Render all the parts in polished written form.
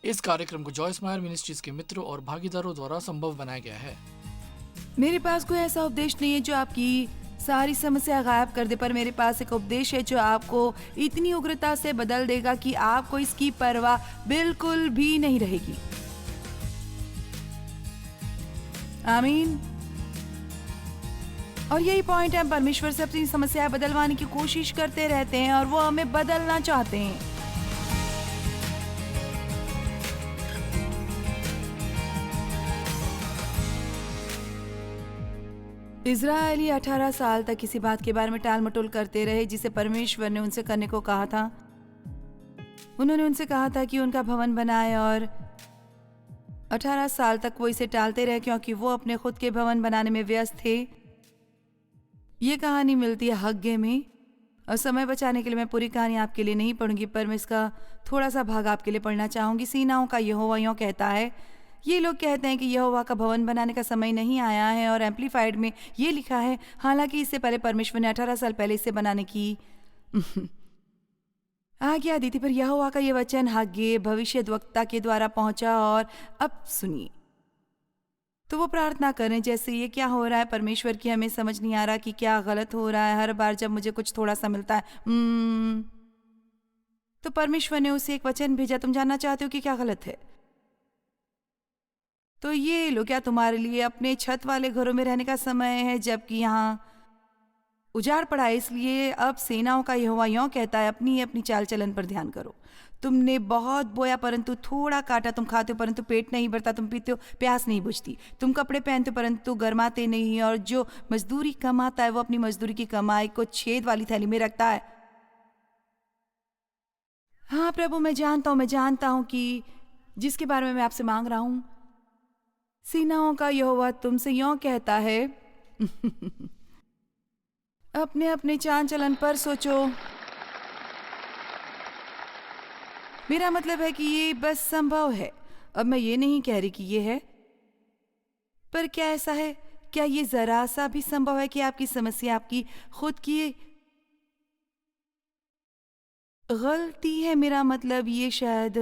इस कार्यक्रम को जॉयस मायर मिनिस्ट्रीज के मित्रों और भागीदारों द्वारा संभव बनाया गया है। मेरे पास कोई ऐसा उपदेश नहीं है जो आपकी सारी समस्या गायब कर दे, पर मेरे पास एक उपदेश है जो आपको इतनी उग्रता से बदल देगा कि आपको इसकी परवाह बिल्कुल भी नहीं रहेगी। आमीन। और यही पॉइंट है, परमेश्वर से अपनी समस्याएं बदलवाने की कोशिश करते रहते हैं और वो हमें बदलना चाहते हैं। इज़राइली 18 साल तक किसी बात के बारे में टाल मटोल करते रहे जिसे परमेश्वर ने उनसे करने को कहा था। उन्होंने उनसे कहा था कि उनका भवन बनाए और 18 साल तक वो इसे टालते रहे क्योंकि वो अपने खुद के भवन बनाने में व्यस्त थे। ये कहानी मिलती है हग्गे में, और समय बचाने के लिए मैं पूरी कहानी आपके लिए नहीं पढ़ूंगी, पर मैं इसका थोड़ा सा भाग आपके लिए पढ़ना चाहूंगी। सेनाओं का यहोवा यूं कहता है, ये लोग कहते हैं कि यहोवा का भवन बनाने का समय नहीं आया है, और एम्पलीफाइड में ये लिखा है, हालांकि इससे पहले परमेश्वर ने 18 साल पहले इसे बनाने की आज्ञा दी थी। पर यहोवा का ये वचन हग्गे भविष्यद्वक्ता के द्वारा पहुंचा। और अब सुनिए, तो वो प्रार्थना करें जैसे ये क्या हो रहा है परमेश्वर की हमें समझ नहीं आ रहा कि क्या गलत हो रहा है। हर बार जब मुझे कुछ थोड़ा सा मिलता है तो परमेश्वर ने उसे एक वचन भेजा, तुम जानना चाहते हो कि क्या गलत है? तो ये लो, क्या तुम्हारे लिए अपने छत वाले घरों में रहने का समय है जबकि यहाँ उजाड़ पड़ा है? इसलिए अब सेनाओं का यहोवा यूं कहता है, अपनी अपनी चाल चलन पर ध्यान करो। तुमने बहुत बोया परंतु थोड़ा काटा, तुम खाते हो परंतु पेट नहीं भरता, तुम पीते हो प्यास नहीं बुझती, तुम कपड़े पहनते हो परंतु गर्माते नहीं, और जो मजदूरी कमाता है वो अपनी मजदूरी की कमाई को छेद वाली थैली में रखता है। हाँ प्रभु, मैं जानता हूँ कि जिसके बारे में मैं आपसे मांग रहा हूँ, सेनाओं का यहोवा तुमसे यूं कहता है अपने अपने चाल चलन पर सोचो। मेरा मतलब है कि ये बस संभव है। अब मैं ये नहीं कह रही कि ये है, पर क्या ऐसा है, क्या ये जरा सा भी संभव है कि आपकी समस्या आपकी खुद की गलती है? मेरा मतलब ये शायद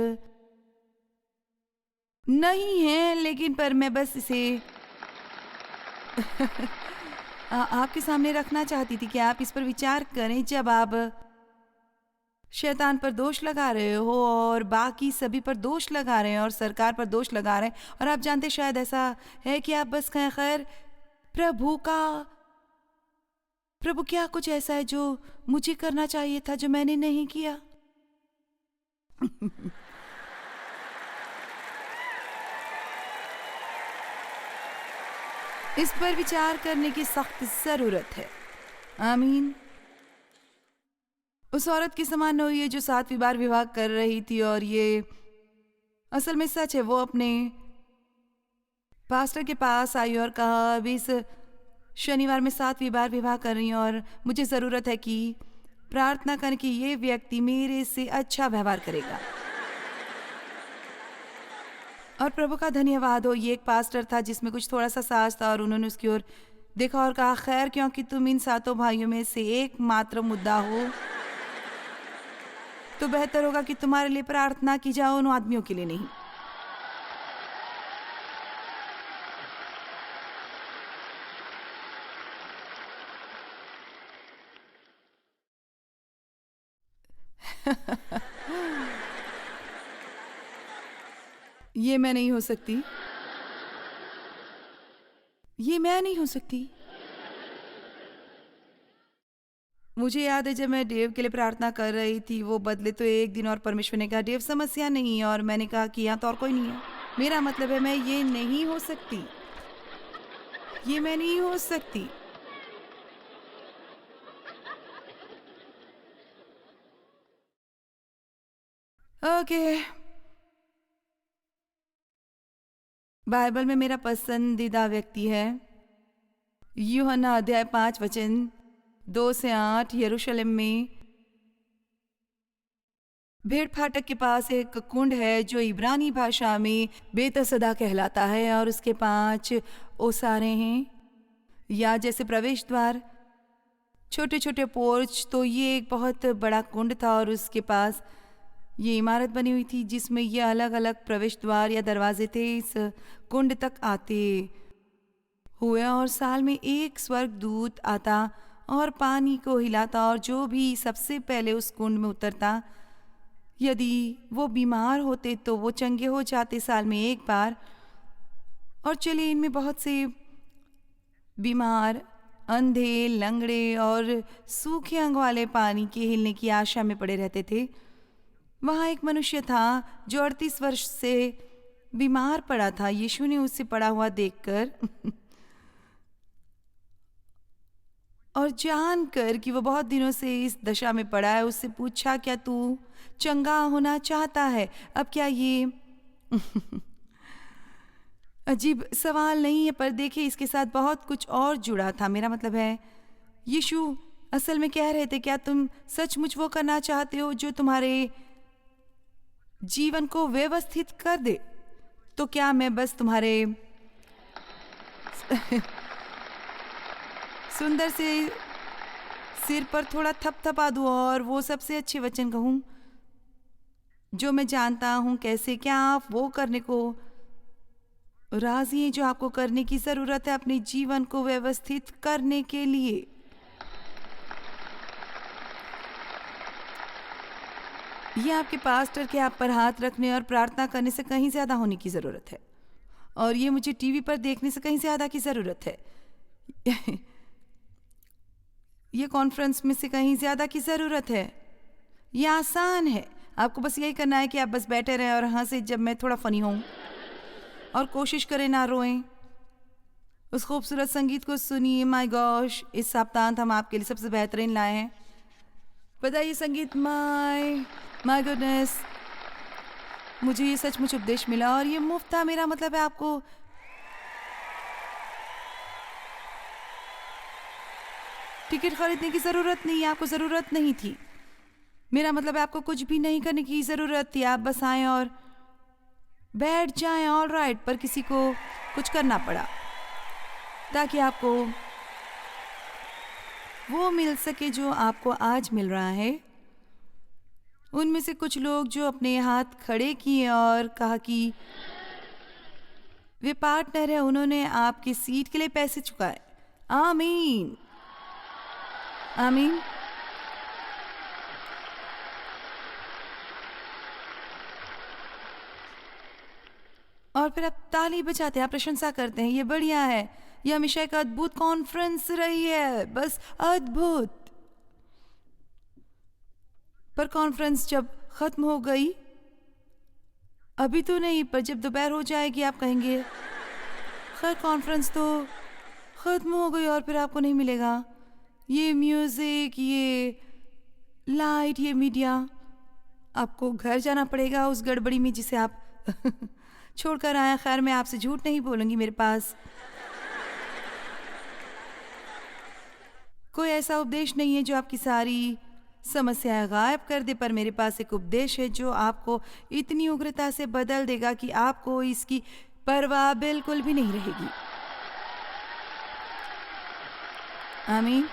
नहीं है, लेकिन पर मैं बस इसे आपके सामने रखना चाहती थी कि आप इस पर विचार करें। जब आप शैतान पर दोष लगा रहे हो और बाकी सभी पर दोष लगा रहे हैं और सरकार पर दोष लगा रहे हैं, और आप जानते शायद ऐसा है कि आप बस कहें, खैर प्रभु क्या कुछ ऐसा है जो मुझे करना चाहिए था जो मैंने नहीं किया? इस पर विचार करने की सख्त जरूरत है। आमीन। उस औरत की समान हुई है जो 7वीं बार विवाह कर रही थी, और ये असल में सच है। वो अपने पास्टर के पास आई और कहा, अभी इस शनिवार में 7वीं बार विवाह कर रही हूँ और मुझे ज़रूरत है कि प्रार्थना करें कि ये व्यक्ति मेरे से अच्छा व्यवहार करेगा। और प्रभु का धन्यवाद हो, ये एक पास्टर था जिसमें कुछ थोड़ा सा साहस था, और उन्होंने उसकी ओर देखा और कहा, खैर क्योंकि तुम इन 7 भाइयों में से एकमात्र मुद्दा हो तो बेहतर होगा कि तुम्हारे लिए प्रार्थना की जाए, उन आदमियों के लिए नहीं। ये मैं नहीं हो सकती, ये मैं नहीं हो सकती। मुझे याद है जब मैं डेव के लिए प्रार्थना कर रही थी, वो बदले तो एक दिन, और परमेश्वर ने कहा, डेव समस्या नहीं है, और मैंने कहा कि यहाँ तो और कोई नहीं है। मेरा मतलब है मैं ये नहीं हो सकती, ये मैं नहीं हो सकती। ओके, बाइबल में मेरा पसंदीदा व्यक्ति है यूहन्ना अध्याय 5 वचन 2 से 8। यरूशलेम में भेड़ फाटक के पास एक कुंड है जो इब्रानी भाषा में बेतसदा कहलाता है, और उसके 5 ओसारे हैं, या जैसे प्रवेश द्वार, छोटे छोटे पोर्च। तो ये एक बहुत बड़ा कुंड था, और उसके पास ये इमारत बनी हुई थी जिसमें ये अलग अलग प्रवेश द्वार या दरवाजे थे इस कुंड तक आते हुए, और साल में एक स्वर्गदूत आता और पानी को हिलाता, और जो भी सबसे पहले उस कुंड में उतरता, यदि वो बीमार होते तो वो चंगे हो जाते साल में एक बार। और चलिए, इनमें बहुत से बीमार, अंधे, लंगड़े और सूखे अंग वाले पानी के हिलने की आशा में पड़े रहते थे। वहाँ एक मनुष्य था जो 38 वर्ष से बीमार पड़ा था। यीशु ने उससे पड़ा हुआ देखकर और जानकर कि वो बहुत दिनों से इस दशा में पड़ा है, उससे पूछा, क्या तू चंगा होना चाहता है? अब क्या ये अजीब सवाल नहीं है, पर देखिए इसके साथ बहुत कुछ और जुड़ा था। मेरा मतलब है, यीशु असल में कह रहे थे, क्या तुम सचमुच वो करना चाहते हो जो तुम्हारे जीवन को व्यवस्थित कर दे? तो क्या मैं बस तुम्हारे सुंदर से सिर पर थोड़ा थपथपा दूं और वो सबसे अच्छे वचन कहूं जो मैं जानता हूं कैसे? क्या आप वो करने को राजी हैं जो आपको करने की जरूरत है अपने जीवन को व्यवस्थित करने के लिए? ये आपके पास्टर के आप पर हाथ रखने और प्रार्थना करने से कहीं ज्यादा होने की जरूरत है, और ये मुझे टीवी पर देखने से कहीं ज्यादा की जरूरत है। ये कॉन्फ्रेंस में से कहीं ज्यादा की जरूरत है। ये आसान है, आपको बस यही करना है कि आप बस बैठे रहें और हंसे जब मैं थोड़ा फनी हूं, और कोशिश करें ना रोएं। उस खूबसूरत संगीत को सुनिए। माय गॉश, इस सप्ताहांत हम आपके लिए सबसे बेहतरीन लाए हैं। पता है, ये संगीत माय गुडनेस, मुझे ये सचमुच उपदेश मिला और ये मुफ्त था। मेरा मतलब है, आपको टिकट खरीदने की जरूरत नहीं है, आपको जरूरत नहीं थी। मेरा मतलब है, आपको कुछ भी नहीं करने की जरूरत थी। आप बस आए और बैठ जाएं, ऑल राइट। पर किसी को कुछ करना पड़ा ताकि आपको वो मिल सके जो आपको आज मिल रहा है। उनमें से कुछ लोग जो अपने हाथ खड़े किए और कहा कि वे पार्टनर है, उन्होंने आपकी सीट के लिए पैसे चुकाए। आमीन, आमीन। और फिर आप ताली बजाते हैं, आप प्रशंसा करते हैं, ये बढ़िया है। ये हमेशा एक अद्भुत कॉन्फ्रेंस रही है, बस अद्भुत। पर कॉन्फ्रेंस जब खत्म हो गई, अभी तो नहीं, पर जब दोपहर हो जाएगी आप कहेंगे, खैर कॉन्फ्रेंस तो खत्म हो गई, और फिर आपको नहीं मिलेगा ये म्यूजिक, ये लाइट, ये मीडिया। आपको घर जाना पड़ेगा उस गड़बड़ी में जिसे आप छोड़कर आए। खैर, मैं आपसे झूठ नहीं बोलूंगी, मेरे पास कोई ऐसा उपदेश नहीं है जो आपकी सारी समस्याएं गायब कर दे, पर मेरे पास एक उपदेश है जो आपको इतनी उग्रता से बदल देगा कि आपको इसकी परवाह बिल्कुल भी नहीं रहेगी। आमीन।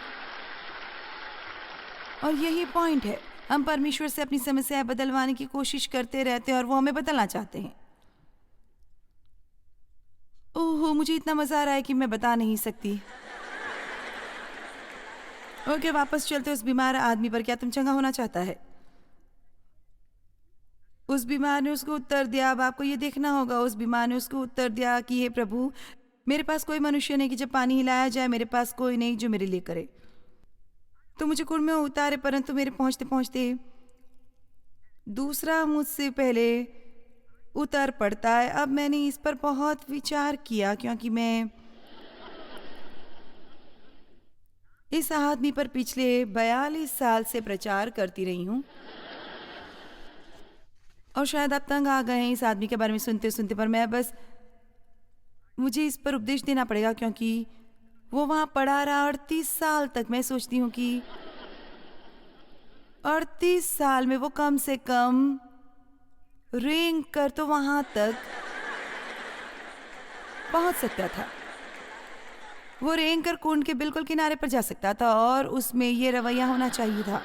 और यही पॉइंट है, हम परमेश्वर से अपनी समस्याएं बदलवाने की कोशिश करते रहते हैं और वो हमें बदलना चाहते हैं। ओह, मुझे इतना मजा आ रहा है कि मैं बता नहीं सकती। ओके, वापस चलते उस बीमार आदमी पर। क्या तुम चंगा होना चाहता है? उस बीमार ने उसको उत्तर दिया। अब आपको ये देखना होगा, उस बीमार ने उसको उत्तर दिया कि हे प्रभु, मेरे पास कोई मनुष्य नहीं कि जब पानी हिलाया जाए, मेरे पास कोई नहीं जो मेरे लिए करे। तो मुझे कुंड में उतारे, परंतु मेरे पहुंचते पहुंचते दूसरा मुझसे पहले उतर पड़ता है। अब मैंने इस पर बहुत विचार किया, क्योंकि मैं इस आदमी पर पिछले 42 साल से प्रचार करती रही हूँ, और शायद आप तंग आ गए हैं इस आदमी के बारे में सुनते सुनते। पर मैं बस, मुझे इस पर उपदेश देना पड़ेगा, क्योंकि वो वहां पड़ा रहा 38 साल तक। मैं सोचती हूँ कि 38 साल में वो कम से कम रेंग कर तो वहां तक पहुंच सकता था। वो रेंग कर कुंड के बिल्कुल किनारे पर जा सकता था, और उसमें ये रवैया होना चाहिए था।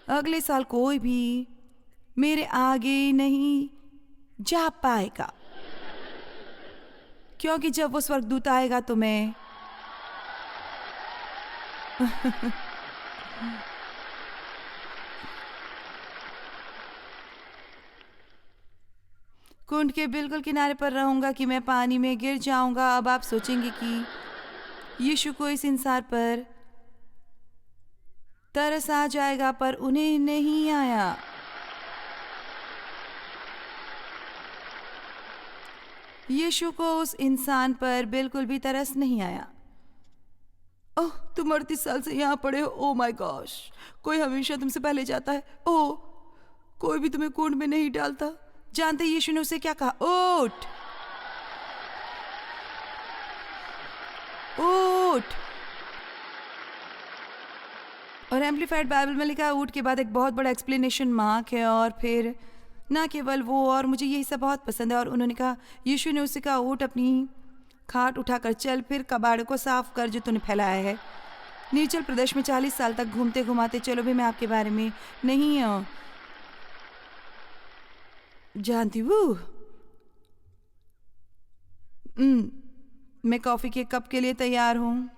अगले साल कोई भी मेरे आगे नहीं जा पाएगा, क्योंकि जब वो स्वर्गदूत आएगा तो मैं कुंड के बिल्कुल किनारे पर रहूंगा कि मैं पानी में गिर जाऊंगा। अब आप सोचेंगे कि यीशु को इस इंसान पर तरस आ जाएगा, पर उन्हें नहीं आया। यीशु को उस इंसान पर बिल्कुल भी तरस नहीं आया। ओह, तुम 38 साल से यहाँ पड़े हो। ओ माय गॉश, कोई हमेशा तुमसे पहले जाता है। ओह, कोई भी तुम्हें कुंड में नहीं डालता। जानते यीशु ने उसे क्या कहा? उठ, उठ। और एम्पलीफाइड बाइबल में लिखा है ऊट के बाद एक बहुत बड़ा एक्सप्लेनेशन मार्क है। और फिर ना केवल वो, और मुझे ये हिस्सा बहुत पसंद है। और उन्होंने कहा, यीशु ने उसे कहा, ऊट अपनी खाट उठाकर चल, फिर कबाड़ को साफ कर जो तूने फैलाया है। नीरजल प्रदेश में 40 साल तक घूमते घुमाते चलो भी मैं आपके बारे में नहीं जानती हूँ। मैं कॉफी के कप के लिए तैयार हूँ।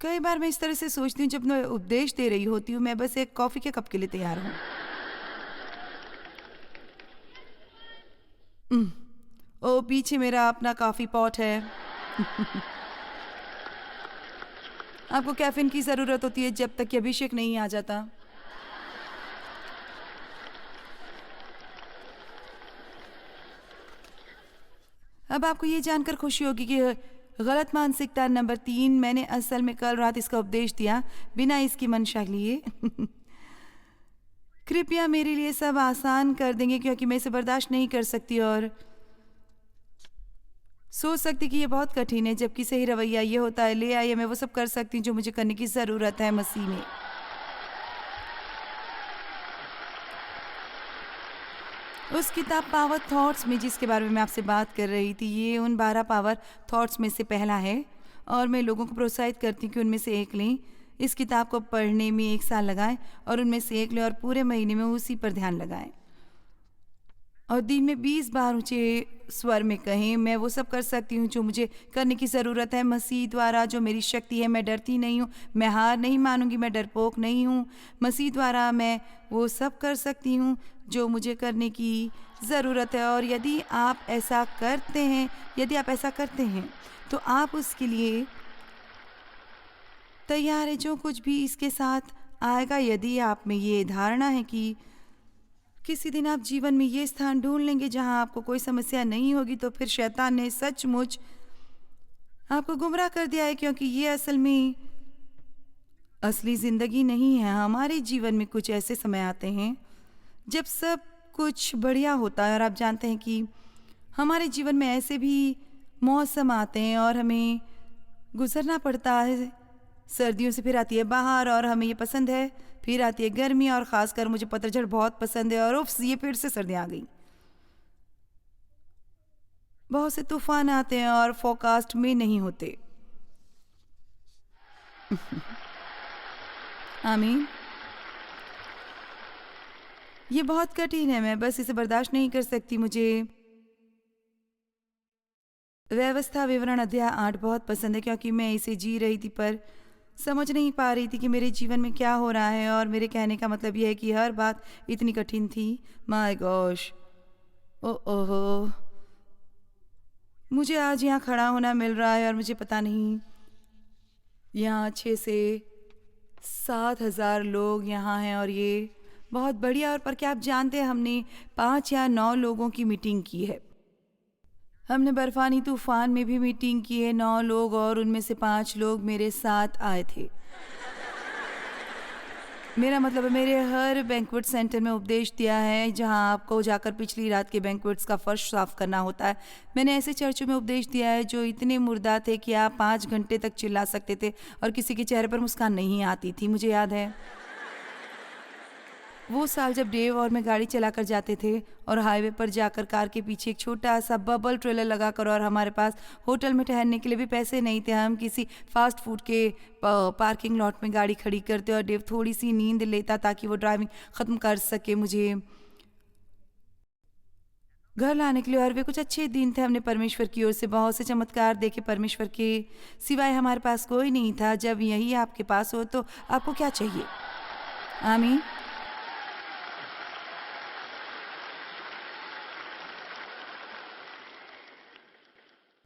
कई बार मैं इस तरह से सोचती हूँ, जब मैं उपदेश दे रही होती हूँ, मैं बस एक कॉफी के कप के लिए तैयार हूँ। ओ, पीछे मेरा अपना कॉफी पॉट है। आपको कैफीन की जरूरत होती है जब तक कि अभिषेक नहीं आ जाता। अब आपको ये जानकर खुशी होगी कि गलत मानसिकता नंबर 3, मैंने असल में कल रात इसका उपदेश दिया बिना इसकी मंशा लिए। कृपया मेरे लिए सब आसान कर देंगे, क्योंकि मैं इसे बर्दाश्त नहीं कर सकती और सोच सकती कि ये बहुत कठिन है, जबकि सही रवैया ये होता है, ले आइए, मैं वो सब कर सकती हूँ जो मुझे करने की ज़रूरत है मसीह में। उस किताब पावर थॉट्स में जिसके बारे में मैं आपसे बात कर रही थी, ये उन 12 पावर थॉट्स में से पहला है। और मैं लोगों को प्रोत्साहित करती हूँ कि उनमें से एक लें। इस किताब को पढ़ने में 1 साल लगाएं और उनमें से एक लें और पूरे महीने में उसी पर ध्यान लगाएं। और दिन में 20 बार ऊंचे स्वर में कहें, मैं वो सब कर सकती हूँ जो मुझे करने की ज़रूरत है मसीह द्वारा जो मेरी शक्ति है। मैं डरती नहीं हूँ, मैं हार नहीं मानूंगी, मैं डरपोक नहीं हूँ। मसीह द्वारा मैं वो सब कर सकती हूँ जो मुझे करने की ज़रूरत है। और यदि आप ऐसा करते हैं तो आप उसके लिए तैयार है, जो कुछ भी इसके साथ आएगा। यदि आप में ये धारणा है कि किसी दिन आप जीवन में ये स्थान ढूंढ लेंगे जहां आपको कोई समस्या नहीं होगी, तो फिर शैतान ने सचमुच आपको गुमराह कर दिया है, क्योंकि ये असल में असली ज़िंदगी नहीं है। हमारे जीवन में कुछ ऐसे समय आते हैं जब सब कुछ बढ़िया होता है, और आप जानते हैं कि हमारे जीवन में ऐसे भी मौसम आते हैं और हमें गुजरना पड़ता है। सर्दियों से फिर आती है बाहर और हमें ये पसंद है, फिर आती है गर्मी और ख़ासकर मुझे पतझड़ बहुत पसंद है, और उफ्स, ये फिर से सर्दियाँ आ गई। बहुत से तूफान आते हैं और फोरकास्ट में नहीं होते। आमीन। ये बहुत कठिन है, मैं बस इसे बर्दाश्त नहीं कर सकती। मुझे व्यवस्था विवरण अध्याय 8 बहुत पसंद है, क्योंकि मैं इसे जी रही थी पर समझ नहीं पा रही थी कि मेरे जीवन में क्या हो रहा है। और मेरे कहने का मतलब यह है कि हर बात इतनी कठिन थी। माय गॉश, ओहो, मुझे आज यहाँ खड़ा होना मिल रहा है और मुझे पता नहीं, यहाँ 6 से 7 हज़ार लोग यहाँ हैं और ये बहुत बढ़िया। और पर क्या आप जानते हैं, हमने 5 या 9 लोगों की मीटिंग की है। हमने बर्फानी तूफान में भी मीटिंग की है, 9 लोग, और उनमें से 5 लोग मेरे साथ आए थे। मेरा मतलब है, मेरे हर बैंक्वेट सेंटर में उपदेश दिया है जहां आपको जाकर पिछली रात के बैंक्वेट्स का फर्श साफ करना होता है। मैंने ऐसे चर्चों में उपदेश दिया है जो इतने मुर्दा थे कि आप 5 घंटे तक चिल्ला सकते थे और किसी के चेहरे पर मुस्कान नहीं आती थी। मुझे याद है वो साल जब डेव और मैं गाड़ी चलाकर जाते थे और हाईवे पर जाकर कार के पीछे एक छोटा सा बबल ट्रेलर लगाकर, और हमारे पास होटल में ठहरने के लिए भी पैसे नहीं थे, हम किसी फास्ट फूड के पार्किंग लॉट में गाड़ी खड़ी करते और डेव थोड़ी सी नींद लेता ताकि वो ड्राइविंग ख़त्म कर सके मुझे घर लाने के लिए। और वे कुछ अच्छे दिन थे। हमने परमेश्वर की ओर से बहुत से चमत्कार देखे। परमेश्वर के सिवाय हमारे पास कोई नहीं था। जब यही आपके पास हो तो आपको क्या चाहिए? आमीन।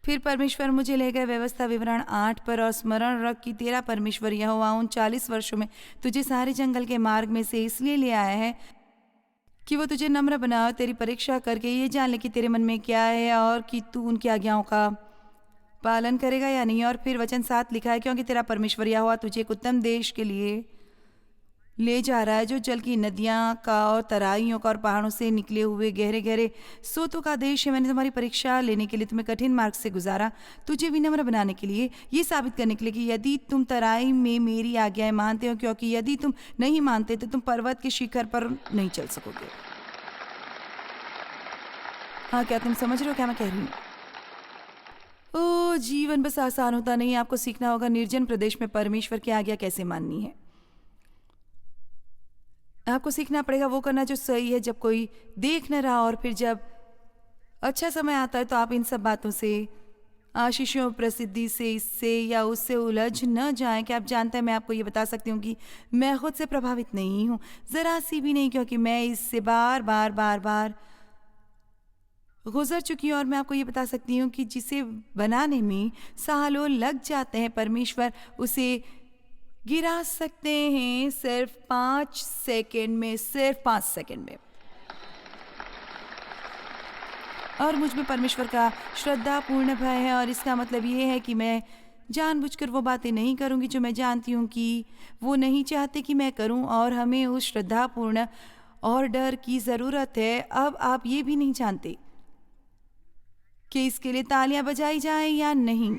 फिर परमेश्वर मुझे ले गए व्यवस्था विवरण 8 पर, और स्मरण रख कि तेरा परमेश्वर यहोवा उन 40 वर्षों में तुझे सारे जंगल के मार्ग में से इसलिए ले आया है कि वो तुझे नम्र बनाओ, तेरी परीक्षा करके ये जान ले कि तेरे मन में क्या है और कि तू उनकी आज्ञाओं का पालन करेगा या नहीं। और फिर वचन 7 लिखा है, क्योंकि तेरा परमेश्वर यहोवा तुझे एक उत्तम देश के लिए ले जा रहा है, जो जल की नदियाँ का और तराइयों का और पहाड़ों से निकले हुए गहरे गहरे सोतों का देश है। मैंने तुम्हारी परीक्षा लेने के लिए तुम्हें कठिन मार्ग से गुजारा, तुझे विनम्र बनाने के लिए, ये साबित करने के लिए कि यदि तुम तराई में मेरी आज्ञाएं मानते हो, क्योंकि यदि तुम नहीं मानते तो तुम पर्वत के शिखर पर नहीं चल सकोगे। हाँ, क्या तुम समझ रहे हो क्या मैं कह रही हूँ? ओ, जीवन बस आसान होता नहीं। आपको सीखना होगा निर्जन प्रदेश में परमेश्वर की आज्ञा कैसे माननी है। आपको सीखना पड़ेगा वो करना जो सही है जब कोई देख न रहा, और फिर जब अच्छा समय आता है तो आप इन सब बातों से, आशीषों, प्रसिद्धि से, इससे या उससे उलझ न जाएं। कि आप जानते हैं, मैं आपको ये बता सकती हूँ कि मैं खुद से प्रभावित नहीं हूँ, ज़रा सी भी नहीं, क्योंकि मैं इससे बार बार गुजर चुकी हूँ। और मैं आपको ये बता सकती हूँ कि जिसे बनाने में सालों लग जाते हैं, परमेश्वर उसे गिरा सकते हैं सिर्फ 5 सेकेंड में, सिर्फ 5 सेकेंड में। और मुझ में परमेश्वर का श्रद्धापूर्ण भय है, और इसका मतलब ये है कि मैं जानबूझकर वो बातें नहीं करूँगी जो मैं जानती हूँ कि वो नहीं चाहते कि मैं करूँ, और हमें उस श्रद्धापूर्ण और डर की ज़रूरत है। अब आप ये भी नहीं जानते कि इसके लिए तालियां बजाई जाएं या नहीं।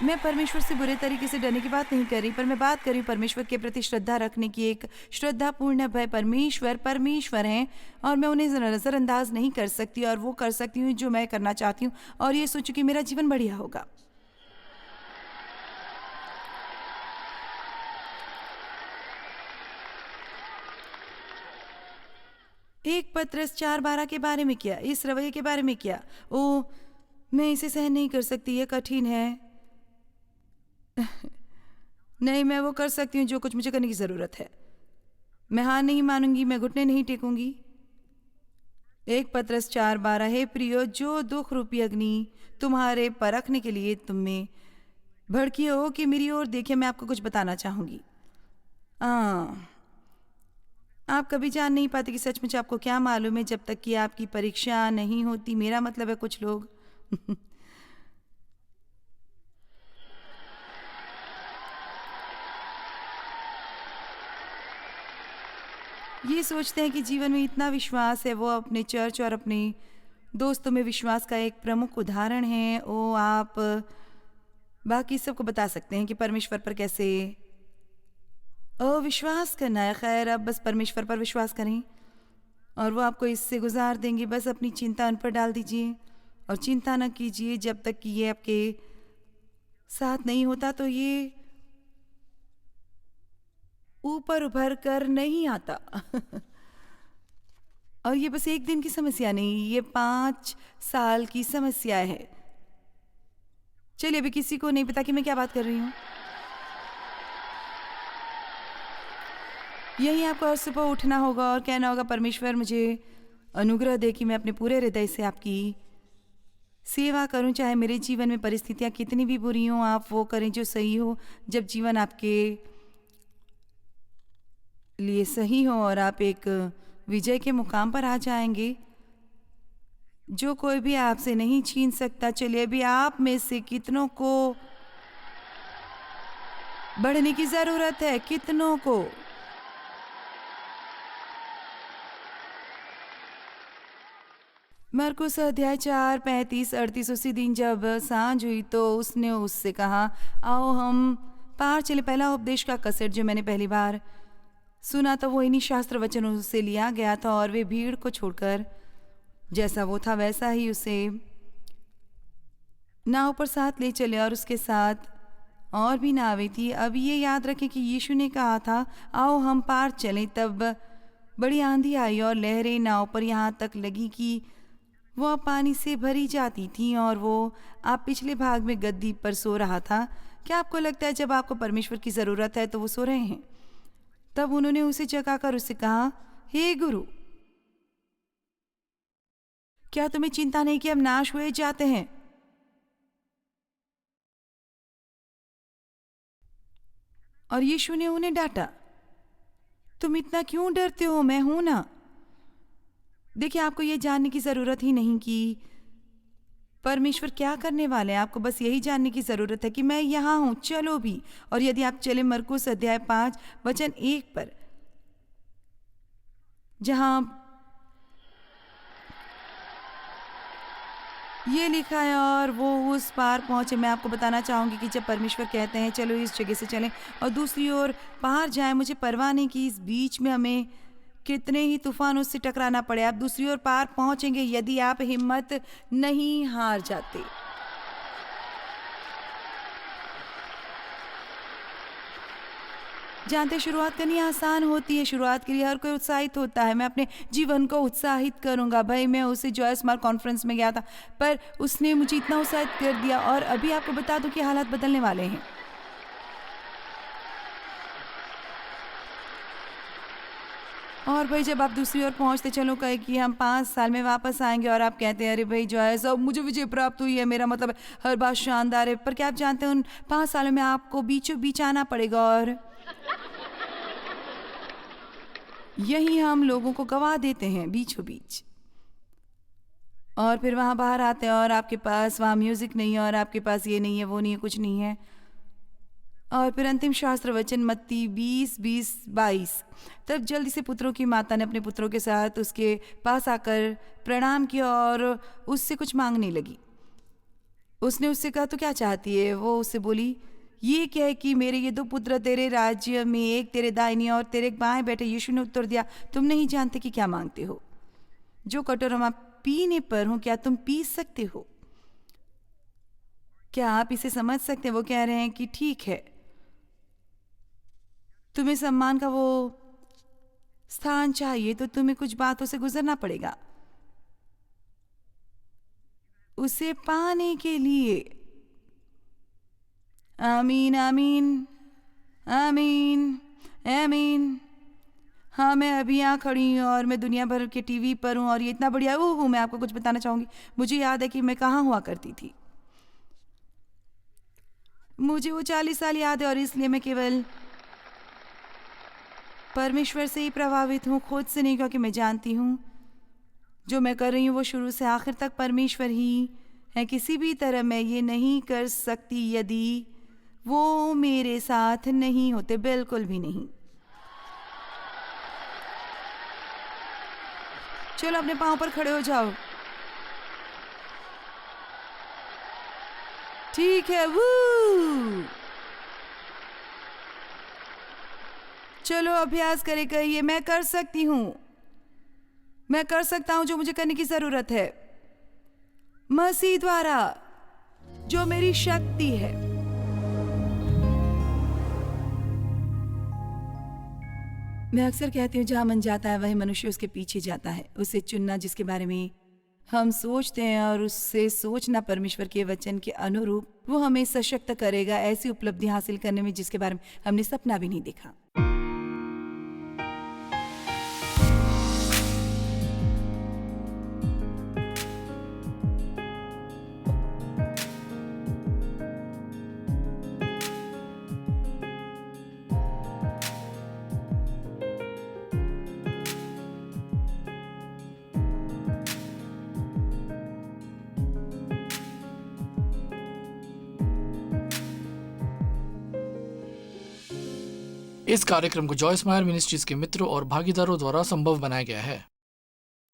मैं परमेश्वर से बुरे तरीके से डरने की बात नहीं कर रही, पर मैं बात कर रही हूँ परमेश्वर के प्रति श्रद्धा रखने की, एक श्रद्धापूर्ण भय। परमेश्वर हैं और मैं उन्हें नज़रअंदाज नहीं कर सकती, और वो कर सकती हूँ जो मैं करना चाहती हूँ, और ये सोचूं कि मेरा जीवन बढ़िया होगा। एक पत्रस 4:12 के बारे में क्या, इस रवैये के बारे में क्या? ओ, मैं इसे सहन नहीं कर सकती, ये कठिन है। नहीं, मैं वो कर सकती हूँ जो कुछ मुझे करने की ज़रूरत है। मैं हार नहीं मानूंगी, मैं घुटने नहीं टेकूंगी। 1 पत्रस 4:12, हे प्रियो, जो दुख रूपी अग्नि तुम्हारे परखने के लिए तुम में भड़की हो कि मेरी ओर देखिए, मैं आपको कुछ बताना चाहूँगी। आप कभी जान नहीं पाते कि सचमुच आपको क्या मालूम है जब तक कि आपकी परीक्षा नहीं होती। मेरा मतलब है कुछ लोग ये सोचते हैं कि जीवन में इतना विश्वास है। वो अपने चर्च और अपने दोस्तों में विश्वास का एक प्रमुख उदाहरण है। ओ, आप बाकी सबको बता सकते हैं कि परमेश्वर पर कैसे विश्वास करना है। खैर, अब बस परमेश्वर पर विश्वास करें और वो आपको इससे गुजार देंगे। बस अपनी चिंता उन पर डाल दीजिए और चिंता न कीजिए जब तक कि ये आपके साथ नहीं होता, तो ये ऊपर उभर कर नहीं आता। और ये बस एक दिन की समस्या नहीं, ये 5 साल की समस्या है। चलिए, अभी किसी को नहीं पता कि मैं क्या बात कर रही हूँ। यही आपको हर सुबह उठना होगा और कहना होगा, परमेश्वर मुझे अनुग्रह दे कि मैं अपने पूरे हृदय से आपकी सेवा करूं, चाहे मेरे जीवन में परिस्थितियां कितनी भी बुरी हों। आप वो करें जो सही हो। जब जीवन आपके लिए सही हो और आप एक विजय के मुकाम पर आ जाएंगे जो कोई भी आपसे नहीं छीन सकता। चलिए, अभी आप में से कितनों को बढ़ने की जरूरत है? कितनों को? मरकुस अध्याय 4, 35, 38। उसी दिन जब सांझ हुई तो उसने उससे कहा, आओ हम पार चले पहला उपदेश का कसर जो मैंने पहली बार सुना था वो इन्हीं शास्त्र वचनों से लिया गया था, और वे भीड़ को छोड़कर जैसा वो था वैसा ही उसे नाव पर साथ ले चले, और उसके साथ और भी नावें थी। अब ये याद रखें कि यीशु ने कहा था आओ हम पार चलें। तब बड़ी आंधी आई और लहरें नाव पर यहाँ तक लगी कि वो अब पानी से भरी जाती थी, और वो आप पिछले भाग में गद्दी पर सो रहा था। क्या आपको लगता है जब आपको परमेश्वर की ज़रूरत है तो वो सो रहे हैं? तब उन्होंने उसे जगाकर उससे कहा, हे गुरु, क्या तुम्हें चिंता नहीं कि हम नाश हुए जाते हैं? और यीशु ने उन्हें डांटा, तुम इतना क्यों डरते हो? मैं हूं ना। देखिए, आपको ये जानने की ज़रूरत ही नहीं कि परमेश्वर क्या करने वाले हैं। आपको बस यही जानने की ज़रूरत है कि मैं यहाँ हूँ, चलो भी। और यदि आप चले मरकुस अध्याय 5 वचन 1 पर, जहाँ ये लिखा है और वो उस पार पहुँचे। मैं आपको बताना चाहूँगी कि जब परमेश्वर कहते हैं चलो इस जगह से चलें और दूसरी ओर पार जाएं, मुझे परवाह नहीं कि इस बीच में हमें कितने ही तूफानों से टकराना पड़े, आप दूसरी ओर पार पहुंचेंगे यदि आप हिम्मत नहीं हार जाते। जानते, शुरुआत करनी आसान होती है। शुरुआत के लिए हर कोई उत्साहित होता है, मैं अपने जीवन को उत्साहित करूंगा। भाई, मैं उसे जॉय स्मार्ट कॉन्फ्रेंस में गया था, पर उसने मुझे इतना उत्साहित कर दिया, और अभी आपको बता दूं कि हालात बदलने वाले हैं। और भाई, जब आप दूसरी ओर पहुंचते, चलो कहे कि हम 5 साल में वापस आएंगे, और आप कहते हैं अरे भाई जॉय सब मुझे विजय प्राप्त हुई है, मेरा मतलब हर बात शानदार है। पर क्या आप जानते हैं उन 5 सालों में आपको बीचों बीच आना पड़ेगा, और यही हम लोगों को गवा देते हैं बीचों बीच। और फिर वहाँ बाहर आते हैं और आपके पास वहाँ म्यूजिक नहीं है, और आपके पास ये नहीं है, वो नहीं है, कुछ नहीं है। और फिर अंतिम शास्त्र वचन मत्ती 20:20-22, तब जल्दी से पुत्रों की माता ने अपने पुत्रों के साथ उसके पास आकर प्रणाम किया और उससे कुछ मांगने लगी। उसने उससे कहा तो क्या चाहती है? वो उससे बोली, ये क्या है कि मेरे ये 2 पुत्र तेरे राज्य में, एक तेरे दाहिनी और तेरे बाएं बैठे। यीशु ने उत्तर दिया, तुम नहीं जानते कि क्या मांगते हो। जो कटोरा मैं पीने पर हूं, क्या तुम पी सकते हो? क्या आप इसे समझ सकते हैं? वो कह रहे हैं कि ठीक है, तुम्हें सम्मान का वो स्थान चाहिए तो तुम्हें कुछ बातों से गुजरना पड़ेगा उसे पाने के लिए। आमीन आमीन आमीन आमीन। हाँ, मैं अभी यहाँ खड़ी हूँ और मैं दुनिया भर के टीवी पर हूँ, और ये इतना बढ़िया हूँ। मैं आपको कुछ बताना चाहूँगी। मुझे याद है कि मैं कहाँ हुआ करती थी। मुझे वो 40 साल याद है, और इसलिए मैं केवल परमेश्वर से ही प्रभावित हूँ, खुद से नहीं, क्योंकि मैं जानती हूँ जो मैं कर रही हूँ वो शुरू से आखिर तक परमेश्वर ही है। किसी भी तरह मैं ये नहीं कर सकती यदि वो मेरे साथ नहीं होते, बिल्कुल भी नहीं। चलो अपने पाँव पर खड़े हो जाओ। ठीक है, वू। चलो अभ्यास करें, कहिए मैं कर सकती हूँ, मैं कर सकता हूँ जो मुझे करने की जरूरत है, मसीह द्वारा जो मेरी शक्ति है। मैं अक्सर कहती हूँ जहाँ मन जाता है वही मनुष्य उसके पीछे जाता है। उसे चुनना जिसके बारे में हम सोचते हैं और उससे सोचना परमेश्वर के वचन के अनुरूप, वो हमें सशक्त करेगा ऐसी उपलब्धि हासिल करने में जिसके बारे में हमने सपना भी नहीं देखा। इस कार्यक्रम को जॉयस मायर मिनिस्ट्रीज के मित्रों और भागीदारों द्वारा संभव बनाया गया है।